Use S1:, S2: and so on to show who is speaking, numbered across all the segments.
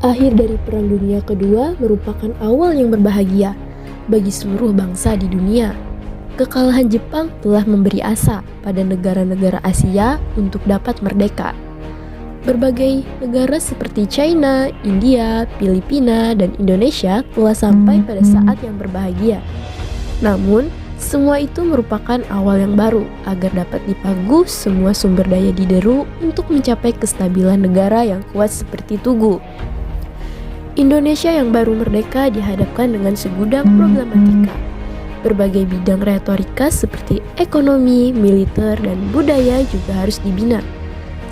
S1: Akhir dari Perang Dunia Kedua merupakan awal yang berbahagia bagi seluruh bangsa di dunia. Kekalahan Jepang telah memberi asa pada negara-negara Asia untuk dapat merdeka. Berbagai negara seperti China, India, Filipina, dan Indonesia telah sampai pada saat yang berbahagia. Namun, semua itu merupakan awal yang baru agar dapat dipagu semua sumber daya di Deru untuk mencapai kestabilan negara yang kuat seperti Tugu. Indonesia yang baru merdeka dihadapkan dengan segudang problematika. Berbagai bidang retorika seperti ekonomi, militer, dan budaya juga harus dibina.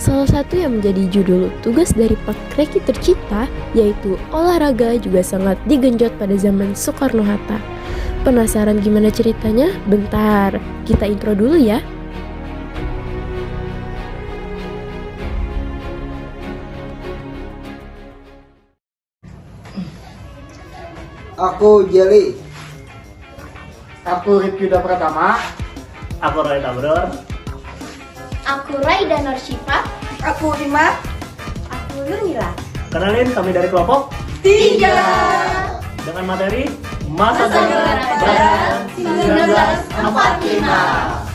S1: Salah satu yang menjadi judul tugas dari Pak Kreki tercipta yaitu olahraga juga sangat digenjot pada zaman Soekarno-Hatta. Penasaran gimana ceritanya? Bentar, kita intro dulu ya.
S2: Aku Jelly.
S3: Aku Rifki Yuda Pratama.
S4: Aku Roy Tabror.
S5: Aku Raida Norsyifa.
S6: Aku Rima.
S5: Aku Yunila.
S4: Kenalin, kami dari kelompok
S6: 3
S4: dengan materi Masa
S5: Depan
S4: Badan
S6: 1945.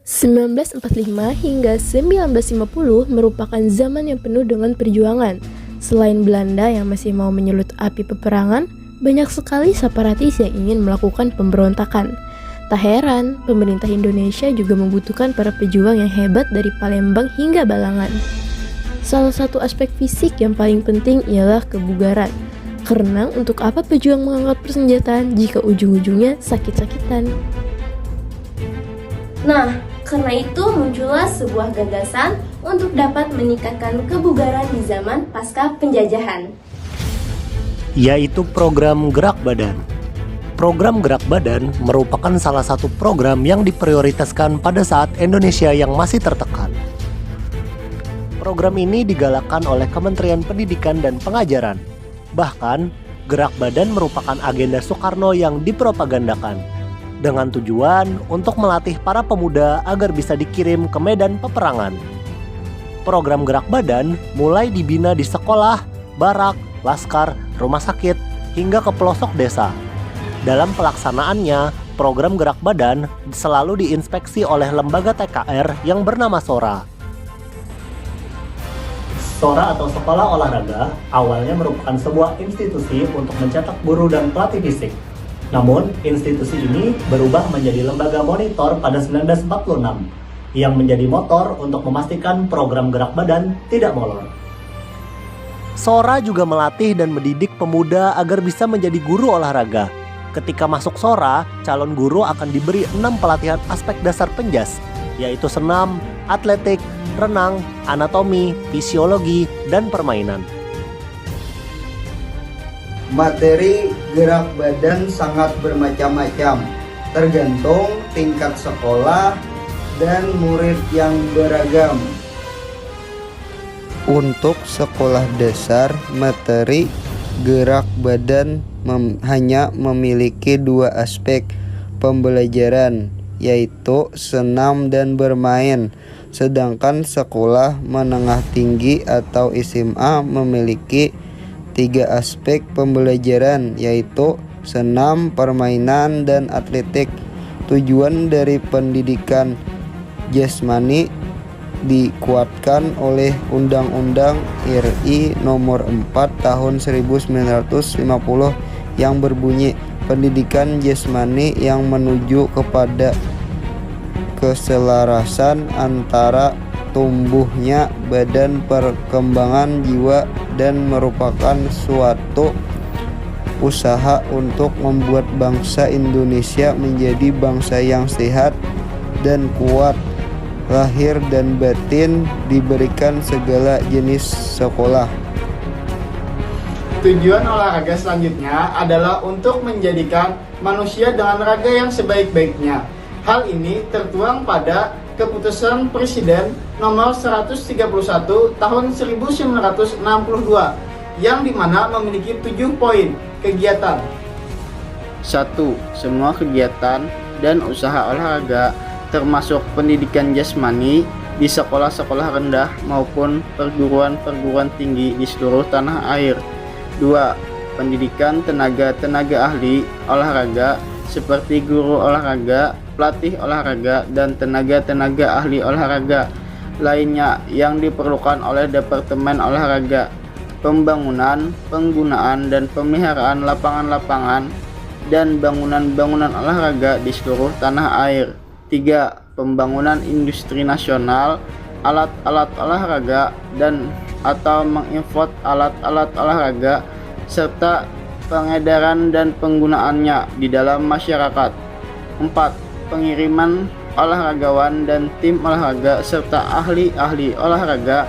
S1: Seribu 1945 hingga 1950 merupakan zaman yang penuh dengan perjuangan. Selain Belanda yang masih mau menyulut api peperangan, banyak sekali separatis yang ingin melakukan pemberontakan. Tak heran, pemerintah Indonesia juga membutuhkan para pejuang yang hebat dari Palembang hingga Balangan. Salah satu aspek fisik yang paling penting ialah kebugaran. Karena untuk apa pejuang mengangkat persenjataan jika ujung-ujungnya sakit-sakitan?
S5: Nah, karena itu muncullah sebuah gagasan untuk dapat meningkatkan kebugaran di zaman pasca penjajahan,
S4: yaitu program Gerak Badan. Program Gerak Badan merupakan salah satu program yang diprioritaskan pada saat Indonesia yang masih tertekan. Program ini digalakkan oleh Kementerian Pendidikan dan Pengajaran. Bahkan, Gerak Badan merupakan agenda Soekarno yang dipropagandakan dengan tujuan untuk melatih para pemuda agar bisa dikirim ke medan peperangan. Program Gerak Badan mulai dibina di sekolah, barak, laskar, rumah sakit, hingga ke pelosok desa. Dalam pelaksanaannya, program Gerak Badan selalu diinspeksi oleh lembaga TKR yang bernama SORA. SORA atau Sekolah Olahraga awalnya merupakan sebuah institusi untuk mencetak guru dan pelatih fisik. Namun, institusi ini berubah menjadi lembaga monitor pada 1946 yang menjadi motor untuk memastikan program Gerak Badan tidak molor. SORA juga melatih dan mendidik pemuda agar bisa menjadi guru olahraga. Ketika masuk SORA, calon guru akan diberi 6 pelatihan aspek dasar penjas, yaitu senam, atletik, renang, anatomi, fisiologi, dan permainan.
S2: Materi gerak badan sangat bermacam-macam, tergantung tingkat sekolah dan murid yang beragam. Untuk sekolah dasar, materi gerak badan hanya memiliki 2 aspek pembelajaran, yaitu senam dan bermain. Sedangkan sekolah menengah tinggi atau SMA memiliki 3 aspek pembelajaran, yaitu senam, permainan, dan atletik. Tujuan dari pendidikan jasmani dikuatkan oleh Undang-Undang RI Nomor 4 Tahun 1950 yang berbunyi, pendidikan jasmani yang menuju kepada keselarasan antara tumbuhnya badan, perkembangan jiwa, dan merupakan suatu usaha untuk membuat bangsa Indonesia menjadi bangsa yang sehat dan kuat lahir dan batin, diberikan segala jenis sekolah.
S3: Tujuan olahraga selanjutnya adalah untuk menjadikan manusia dengan raga yang sebaik-baiknya. Hal ini tertuang pada Keputusan Presiden nomor 131 tahun 1962 yang dimana memiliki 7 poin kegiatan.
S6: 1. Semua kegiatan dan usaha olahraga termasuk pendidikan jasmani di sekolah-sekolah rendah maupun perguruan-perguruan tinggi di seluruh tanah air. 2. Pendidikan tenaga-tenaga ahli olahraga seperti guru olahraga, pelatih olahraga, dan tenaga-tenaga ahli olahraga lainnya yang diperlukan oleh Departemen Olahraga. Pembangunan, penggunaan, dan pemeliharaan lapangan-lapangan dan bangunan-bangunan olahraga di seluruh tanah air. 3. Pembangunan industri nasional, alat-alat olahraga dan atau mengimport alat-alat olahraga serta pengedaran dan penggunaannya di dalam masyarakat. 4. Pengiriman olahragawan dan tim olahraga serta ahli-ahli olahraga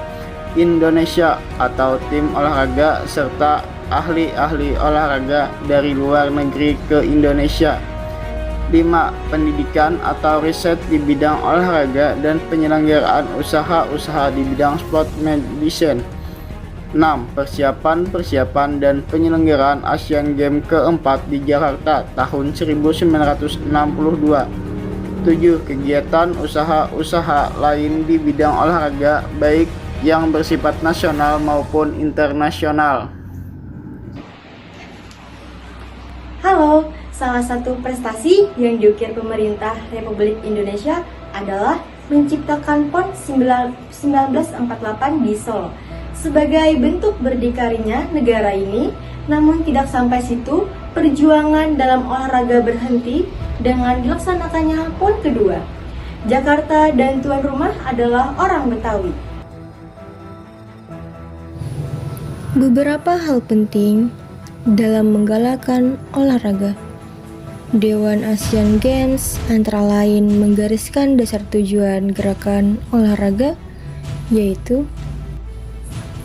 S6: Indonesia atau tim olahraga serta ahli-ahli olahraga dari luar negeri ke Indonesia. 5. Pendidikan atau riset di bidang olahraga dan penyelenggaraan usaha-usaha di bidang sport medicine. 6. Persiapan dan penyelenggaraan Asian Games keempat di Jakarta tahun 1962. 7. Kegiatan usaha-usaha lain di bidang olahraga baik yang bersifat nasional maupun internasional.
S5: Halo, salah satu prestasi yang diukir pemerintah Republik Indonesia adalah menciptakan PON 1948 di Solo. Sebagai bentuk berdikarinya negara ini, namun tidak sampai situ, perjuangan dalam olahraga berhenti dengan dilaksanakannya PON kedua. Jakarta dan tuan rumah adalah orang Betawi.
S1: Beberapa hal penting dalam menggalakkan olahraga. Dewan Asian Games antara lain menggariskan dasar tujuan gerakan olahraga, yaitu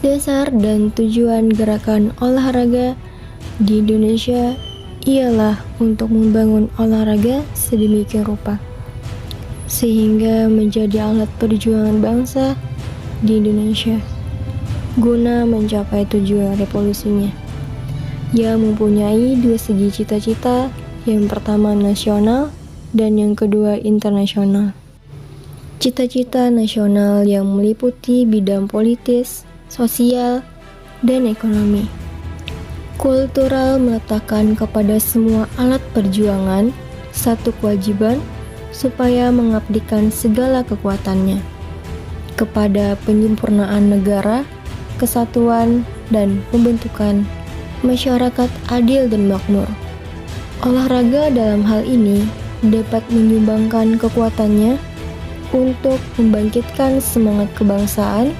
S1: dasar dan tujuan gerakan olahraga di Indonesia ialah untuk membangun olahraga sedemikian rupa sehingga menjadi alat perjuangan bangsa di Indonesia guna mencapai tujuan revolusinya, yang mempunyai dua segi cita-cita, yang pertama nasional dan yang kedua internasional. Cita-cita nasional yang meliputi bidang politis, sosial, dan ekonomi. Kultural meletakkan kepada semua alat perjuangan satu kewajiban supaya mengabdikan segala kekuatannya kepada penyempurnaan negara, kesatuan, dan pembentukan masyarakat adil dan makmur. Olahraga dalam hal ini dapat menyumbangkan kekuatannya untuk membangkitkan semangat kebangsaan,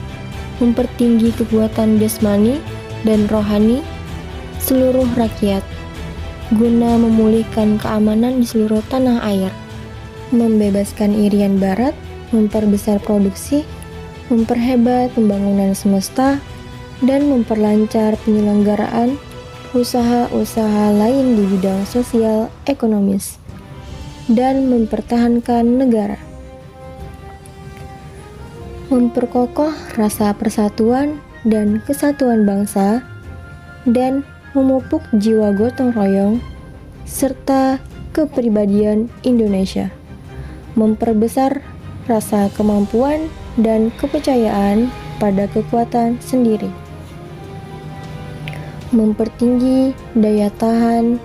S1: mempertinggi kekuatan jasmani dan rohani seluruh rakyat, guna memulihkan keamanan di seluruh tanah air, membebaskan irian barat, memperbesar produksi, memperhebat pembangunan semesta, dan memperlancar penyelenggaraan usaha-usaha lain di bidang sosial ekonomis, dan mempertahankan negara. Memperkokoh rasa persatuan dan kesatuan bangsa, dan memupuk jiwa gotong royong, serta kepribadian Indonesia. Memperbesar rasa kemampuan dan kepercayaan pada kekuatan sendiri. Mempertinggi daya tahan,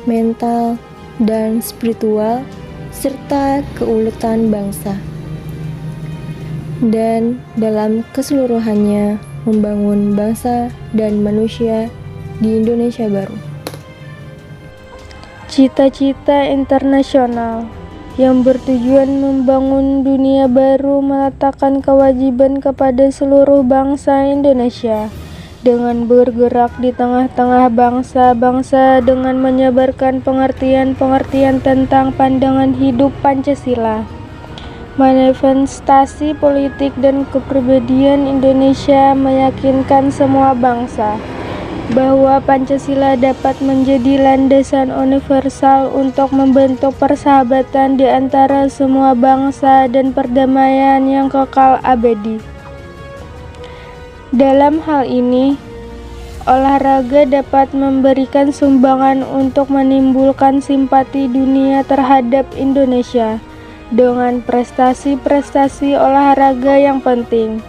S1: mental, dan spiritual, serta keuletan bangsa. Dan dalam keseluruhannya membangun bangsa dan manusia di Indonesia baru.
S7: Cita-cita internasional yang bertujuan membangun dunia baru meletakkan kewajiban kepada seluruh bangsa Indonesia dengan bergerak di tengah-tengah bangsa-bangsa dengan menyebarkan pengertian-pengertian tentang pandangan hidup Pancasila. Manifestasi politik dan kepribadian Indonesia meyakinkan semua bangsa bahwa Pancasila dapat menjadi landasan universal untuk membentuk persahabatan di antara semua bangsa dan perdamaian yang kekal abadi. Dalam hal ini, olahraga dapat memberikan sumbangan untuk menimbulkan simpati dunia terhadap Indonesia dengan prestasi-prestasi olahraga yang penting,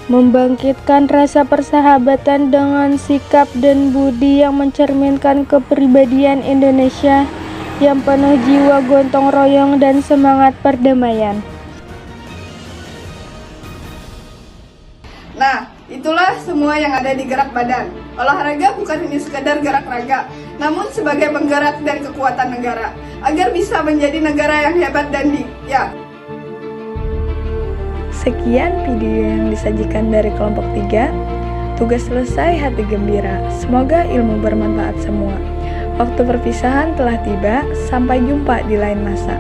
S7: membangkitkan rasa persahabatan dengan sikap dan budi yang mencerminkan kepribadian Indonesia yang penuh jiwa gotong royong dan semangat perdamaian.
S8: Nah, itulah semua yang ada di gerak badan. Olahraga bukan hanya sekedar gerak raga, namun sebagai penggerak dan kekuatan negara, agar bisa menjadi negara yang hebat dan ya.
S9: Sekian video yang disajikan dari kelompok 3. Tugas selesai, hati gembira. Semoga ilmu bermanfaat semua. Waktu perpisahan telah tiba, sampai jumpa di lain masa.